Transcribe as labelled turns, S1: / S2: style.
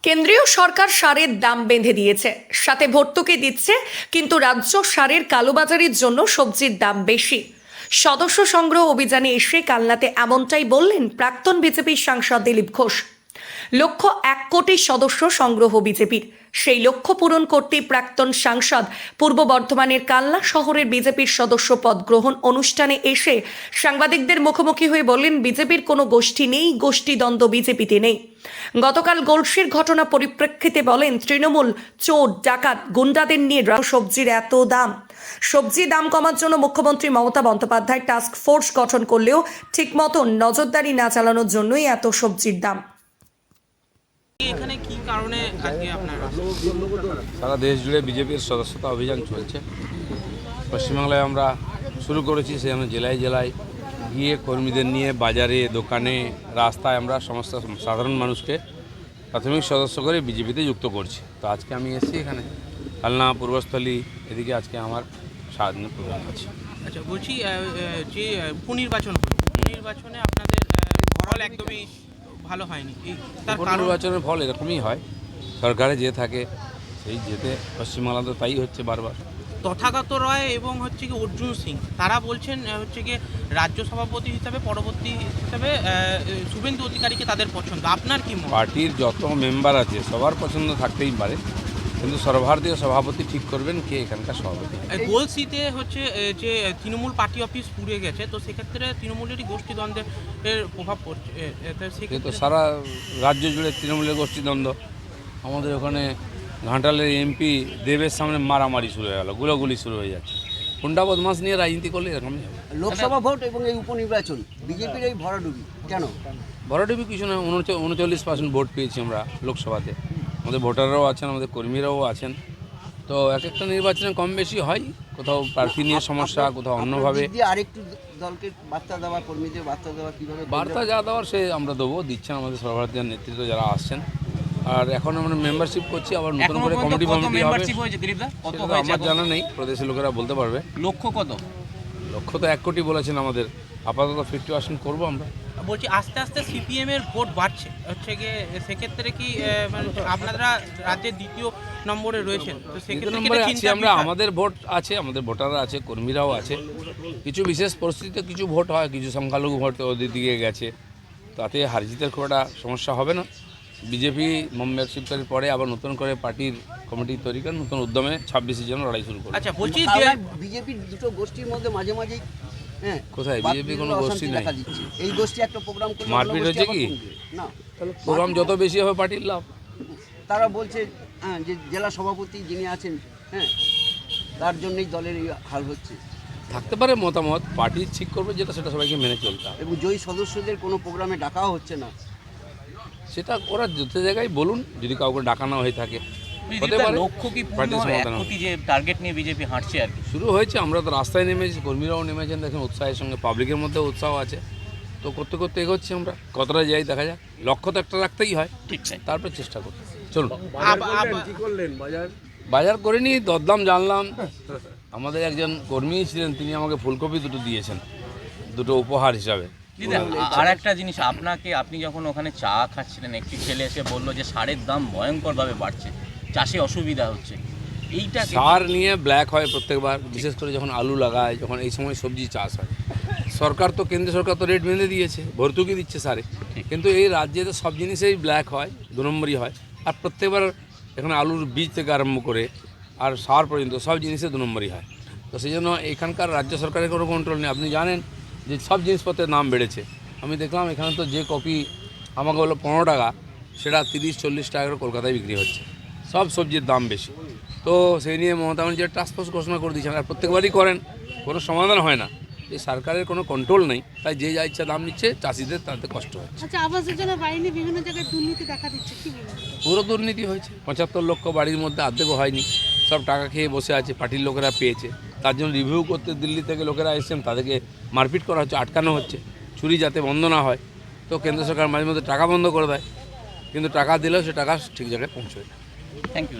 S1: কেন্দ্রীয় সরকার সারের দাম বেঁধে দিয়েছে, সাথে ভর্তুকি দিচ্ছে, কিন্তু রাজ্য সারের কালোবাজারির জন্য সবজির দাম বেশি। সদস্য সংগ্রহ অভিযানে এসে কালনাতে এমনটাই বললেন প্রাক্তন বিজেপি সাংসদ দিলীপ ঘোষ। লক্ষ্য 1 কোটি সদস্য সংগ্রহ বিজেপির। সেই লক্ষ্য পূরণ করতে প্রাক্তন সাংসদ পূর্ব বর্ধমানের কালনা শহরের বিজেপির সদস্য পদ গ্রহণ অনুষ্ঠানে এসে সাংবাদিকদের মুখোমুখি হয়ে বললেন, বিজেপির কোনো গোষ্ঠী নেই, গোষ্ঠীদ্বন্দ্ব বিজেপিতে নেই। গতকাল গলসির ঘটনা পরিপ্রেক্ষিতে বলেন, তৃণমূল চোর ডাকাত গুন্ডাদের নিয়ে সবজির এত দাম। সবজি দাম কমার জন্য মুখ্যমন্ত্রী মমতা বন্দ্যোপাধ্যায় টাস্ক ফোর্স গঠন করলেও ঠিক মতন নজরদারি না চালানোর জন্যই এত সবজির দাম।
S2: এখানে কি কারণে আজকে আপনারা
S3: সারা দেশ জুড়ে বিজেপির সদস্যতা অভিযান চলছে। পশ্চিমবাংলায় আমরা শুরু করেছি, সেখানে জেলায় জেলায় গিয়ে কর্মীদের নিয়ে বাজারে, দোকানে, রাস্তায় আমরা সমস্ত সাধারণ মানুষকে প্রাথমিক সদস্য করে বিজেপিতে যুক্ত করছি। তো আজকে আমি এসেছি এখানে কালনা পূর্বস্থলী, এদিকে আজকে আমার সারাদিন প্রোগ্রাম আছে।
S2: আচ্ছা, বলছি যে উপনির্বাচনে আপনাদের ফল একদমই ভালো হয়নি, তার কারণ?
S3: নির্বাচনের ফল এরকমই হয়, সরকারে যে থাকে সেই যেতে পশ্চিমবাংলা তো তাই হচ্ছে বারবার।
S2: তথাগত রায় এবং হচ্ছে কি অর্জুন সিং, তারা বলছেন হচ্ছে কি রাজ্য সভাপতি হিসাবে, পরবর্তী হিসাবে শুভেন্দু অধিকারীকে তাদের পছন্দ। আপনার কি মত?
S3: পার্টির যত মেম্বার আছে সবার পছন্দ থাকতেই পারে, কিন্তু সর্বভারতীয় সভাপতি ঠিক করবেন কে এখানকার সভাপতি।
S2: গোলসিতে হচ্ছে যে তৃণমূল পার্টি অফিস পুড়ে গেছে, তো সেক্ষেত্রে তৃণমূলেরই গোষ্ঠীদ্বন্দ্বের প্রভাব পড়ছে।
S3: তো সারা রাজ্য জুড়ে তৃণমূলের গোষ্ঠীদ্বন্দ্ব। আমাদের ওখানে ঘাটালের এমপি দেবের সামনে মারামারি শুরু হয়ে গেল, গুলোগুলি শুরু হয়ে যাচ্ছে। গুন্ডা বদমাস নিয়ে রাজনীতি করলে এরকমই হবে।
S4: লোকসভা ভোট এবং এই উপনির্বাচন, বিজেপির এই ভরাডুবি কেন?
S3: ভরাডুবি কিছু না, 39% ভোট পেয়েছি আমরা লোকসভাতে। আমাদের ভোটাররাও আছেন, আমাদের কর্মীরাও আছেন। তো এক একটা নির্বাচনে কম বেশি হয়, কোথাও প্রার্থী নিয়ে সমস্যা, কোথাও অন্যভাবে।
S4: আরেকটু দলকে বার্তা দেওয়া, কর্মীদের বার্তা দেওয়া কিভাবে?
S3: বার্তা যা দেওয়ার সে আমরা দেবো, দিচ্ছেন আমাদের সর্বভারতীয় নেতৃত্ব যারা আসছেন। আর এখন আমরা মেম্বারশিপ করছি, আবার নতুন করে কমিটি হবে। সেটা আমার জানা নেই, প্রদেশের লোকেরা বলতে পারবে।
S2: লক্ষ্য কত?
S3: লক্ষ্য তো 1 কোটি বলেছেন আমাদের, আপাতত 50% করবো আমরা।
S2: বলছি আস্তে আস্তে সিপিএম এর ভোট বাড়ছে, হচ্ছে গিয়ে সেক্ষেত্রে কি মানে আপনারা রাজ্যের দ্বিতীয় নম্বরে রয়েছেন, তো সেক্ষেত্রে
S3: নম্বরে আছি আমরা। আমাদের ভোট আছে, আমাদের ভোটাররা আছে, কর্মীরাও আছে। কিছু বিশেষ পরিস্থিতিতে কিছু ভোট হয়, কিছু সংখ্যালঘু ভোট ওদের দিকে গেছে, তাতে হার জিতের খুব একটা সমস্যা হবে না। বিজেপি মেম্বারশিপের পরে আবার নতুন করে পার্টির কমিটি তৈরি করে নতুন উদ্যমে 26 জন লড়াই শুরু করে।
S2: আচ্ছা, বলছি
S4: বিজেপির দুটো গোষ্ঠীর মধ্যে মাঝে মাঝেই
S3: কোথায় বিজেপি কোনো গোষ্ঠী নাই।
S4: এই গোষ্ঠী একটা প্রোগ্রাম করে
S3: মারপিট হচ্ছে কি
S4: না,
S3: প্রোগ্রাম যত বেশি হবে পার্টির লাভ।
S4: তারা বলছে যে জেলা সভাপতি যিনি আছেন, তার জন্যই দলের এই হাল হচ্ছে।
S3: থাকতে পারে মতামত, পার্টি ঠিক করবে যেটা, সেটা সবাইকে মেনে চলতে হবে।
S4: এবং জয়ী সদস্যদের কোনো প্রোগ্রামে ডাকাও হচ্ছে না,
S3: সেটা ওরা যত জায়গায় বলুন, যদি কাউকে ডাকানো হয়ে থাকে।
S5: লক্ষ্য কি পূর্ণ হয়? 1 কোটি যে টার্গেট নিয়ে বিজেপি হাঁটছে আর কি
S3: শুরু হয়েছে। আমরা তো রাস্তায় নেমেছি, কর্মীরাও নেমেছেন, দেখেন উৎসাহের সঙ্গে, পাবলিকের মধ্যে উৎসাহ আছে। তো করতে করতে এগোচ্ছি আমরা, কতটা যাই দেখা যাক। লক্ষ্য তো একটা রাখতেই হয়,
S5: ঠিক আছে।
S3: তারপর চেষ্টা করছি। চলুন।
S4: কি করলেন
S3: বাজার করে নিই, দরদাম জানলাম। আমাদের একজন কর্মী ছিলেন, তিনি আমাকে ফুলকপি দুটো দিয়েছেন, দুটো উপহার হিসাবে।
S5: আর একটা জিনিস, আপনি যখন ওখানে চা খাচ্ছিলেন, একটি ছেলে এসে বললো যে সারের দাম ভয়ঙ্করভাবে বাড়ছে, চাষে অসুবিধা হচ্ছে। এইটা
S3: সার নিয়ে ব্ল্যাক হয় প্রত্যেকবার, বিশেষ করে যখন আলু লাগায়, যখন এই সময় সবজি চাষ হয়। সরকার তো, কেন্দ্র সরকার তো রেট বেঁধে দিয়েছে, ভর্তুকি দিচ্ছে সারে, কিন্তু এই রাজ্যে তো সব জিনিসেই ব্ল্যাক হয়, 2 নম্বরই হয়। আর প্রত্যেকবার এখানে আলুর বীজ থেকে আরম্ভ করে আর সার পর্যন্ত সব জিনিসে 2 নম্বরই হয়। তো সেই জন্য এখানকার রাজ্য সরকারের কোনো কন্ট্রোল নেই। আপনি জানেন যে সব জিনিসপত্রের দাম বেড়েছে। আমি দেখলাম এখানে তো যে কপি আমাকে বললো 15 টাকা, সেটা 30-40 টাকা করে কলকাতায় বিক্রি হচ্ছে। সব সবজির দাম বেশি। তো সেই নিয়ে মমতা ব্যানার্জি টাস্ক ফোর্স ঘোষণা করে দিয়েছেন, আর প্রত্যেকবারই করেন, কোনো সমাধান হয় না। এই সরকারের কোনো কন্ট্রোল নেই, তাই যে যা ইচ্ছা দাম নিচ্ছে, চাষিদের তাতে কষ্ট হচ্ছে।
S6: আচ্ছা, আবাস যোজনা বাড়িনি, বিভিন্ন জায়গায় দুর্নীতি দেখা দিচ্ছে, কি বলবো?
S3: পুরো দুর্নীতি হয়েছে। 75 লক্ষ বাড়ির মধ্যে অর্ধেকও হয়নি, সব টাকা খেয়ে বসে আছে, পার্টির লোকেরা পেয়েছে। তার জন্য রিভিউ করতে দিল্লি থেকে লোকেরা এসেছেন, তাদেরকে মারপিট করা হচ্ছে, আটকানো হচ্ছে, চুরি যাতে বন্ধ না হয়। তো কেন্দ্র সরকার মাঝে মধ্যে টাকা বন্ধ করে দেয়, কিন্তু টাকা দিলেও সে টাকা ঠিক জায়গায় পৌঁছয় না।
S5: Thank you.